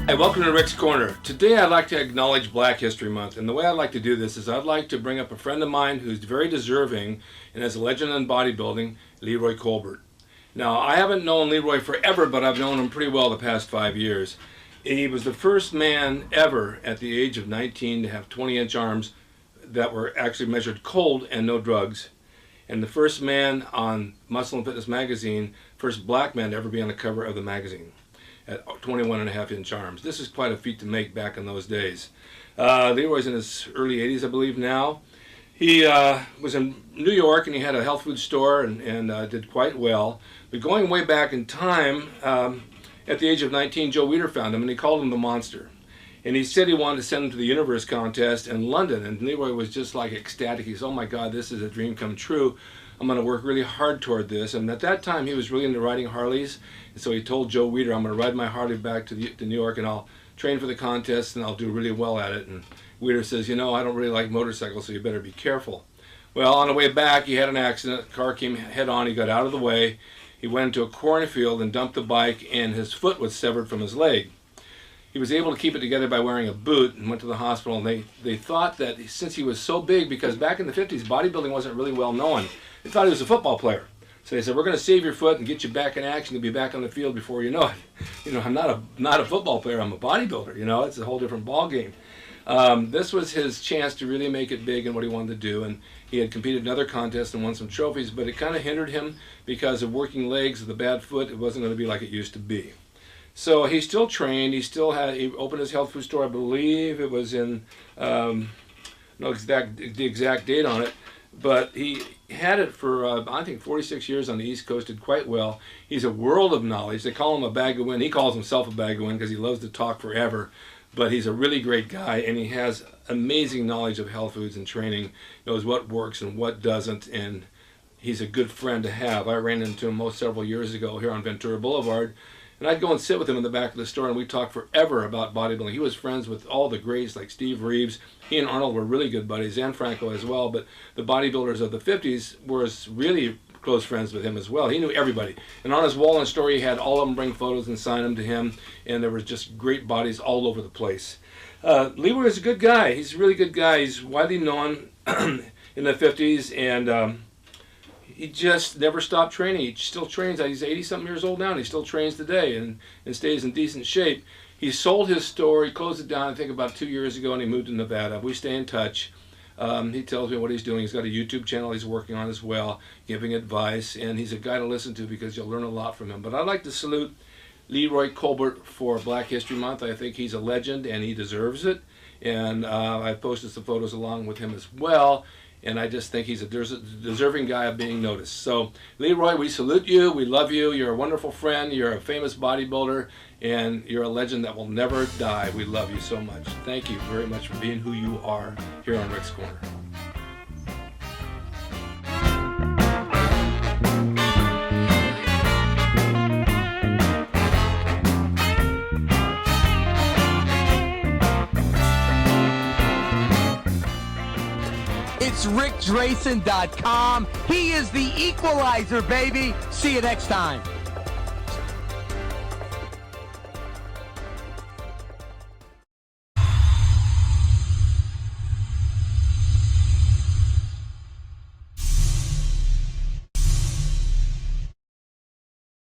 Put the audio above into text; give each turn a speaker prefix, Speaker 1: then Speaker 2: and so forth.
Speaker 1: Hey, welcome to Rick's Corner. Today I'd like to acknowledge Black History Month, and the way I'd like to do this is I'd like to bring up a friend of mine who's very deserving and is a legend in bodybuilding, Leroy Colbert. Now, I haven't known Leroy forever, but I've known him pretty well the past 5 years. He was the first man ever at the age of 19 to have 20-inch arms that were actually measured cold and no drugs. And the first man on Muscle and Fitness magazine, first black man to ever be on the cover of the magazine at 21.5-inch arms. This is quite a feat to make back in those days. Leroy's in his early 80s, I believe, now. He was in New York and he had a health food store and did quite well. But going way back in time, at the age of 19, Joe Weider found him and he called him the Monster. And he said he wanted to send him to the Universe contest in London. And Leroy was just like ecstatic. He said, oh my God, this is a dream come true. I'm going to work really hard toward this. And at that time, he was really into riding Harleys. And so he told Joe Weider, I'm going to ride my Harley back to New York and I'll train for the contest and I'll do really well at it. And Weider says, you know, I don't really like motorcycles, so you better be careful. Well, on the way back, he had an accident. The car came head on. He got out of the way. He went into a cornfield and dumped the bike, and his foot was severed from his leg. He was able to keep it together by wearing a boot and went to the hospital. And they thought that since he was so big, because back in the 50s, bodybuilding wasn't really well known, they thought he was a football player. So they said, we're going to save your foot and get you back in action to be back on the field before you know it. You know, I'm not a football player, I'm a bodybuilder. You know, it's a whole different ball game. This was his chance to really make it big in what he wanted to do. And he had competed in other contests and won some trophies, but it kind of hindered him because of working legs, with a bad foot. It wasn't going to be like it used to be. So he still trained. He opened his health food store. I believe it was in, no the exact date on it, but he had it for, I think, 46 years on the East Coast, did quite well. He's a world of knowledge. They call him a bag of wind. He calls himself a bag of wind because he loves to talk forever. But he's a really great guy, and he has amazing knowledge of health foods and training, knows what works and what doesn't, and he's a good friend to have. I ran into him several years ago here on Ventura Boulevard, and I'd go and sit with him in the back of the store, and we'd talk forever about bodybuilding. He was friends with all the greats like Steve Reeves. He and Arnold were really good buddies, and Franco as well, but the bodybuilders of the 50s were really close friends with him as well. He knew everybody. And on his wall in the store, he had all of them bring photos and sign them to him, and there was just great bodies all over the place. Leroy is a good guy. He's a really good guy. He's widely known in the 50s, and he just never stopped training. He still trains. He's 80-something years old now, and he still trains today and stays in decent shape. He sold his store. He closed it down, I think, about 2 years ago, and he moved to Nevada. We stay in touch. He tells me what he's doing. He's got a YouTube channel he's working on as well, giving advice, and he's a guy to listen to because you'll learn a lot from him. But I'd like to salute Leroy Colbert for Black History Month. I think he's a legend, and he deserves it. And I posted some photos along with him as well. And I just think he's a deserving guy of being noticed. So, Leroy, we salute you. We love you. You're a wonderful friend. You're a famous bodybuilder. And you're a legend that will never die. We love you so much. Thank you very much for being who you are here on Rick's Corner.
Speaker 2: It's rickdrason.com. He is the equalizer, baby. See you next time.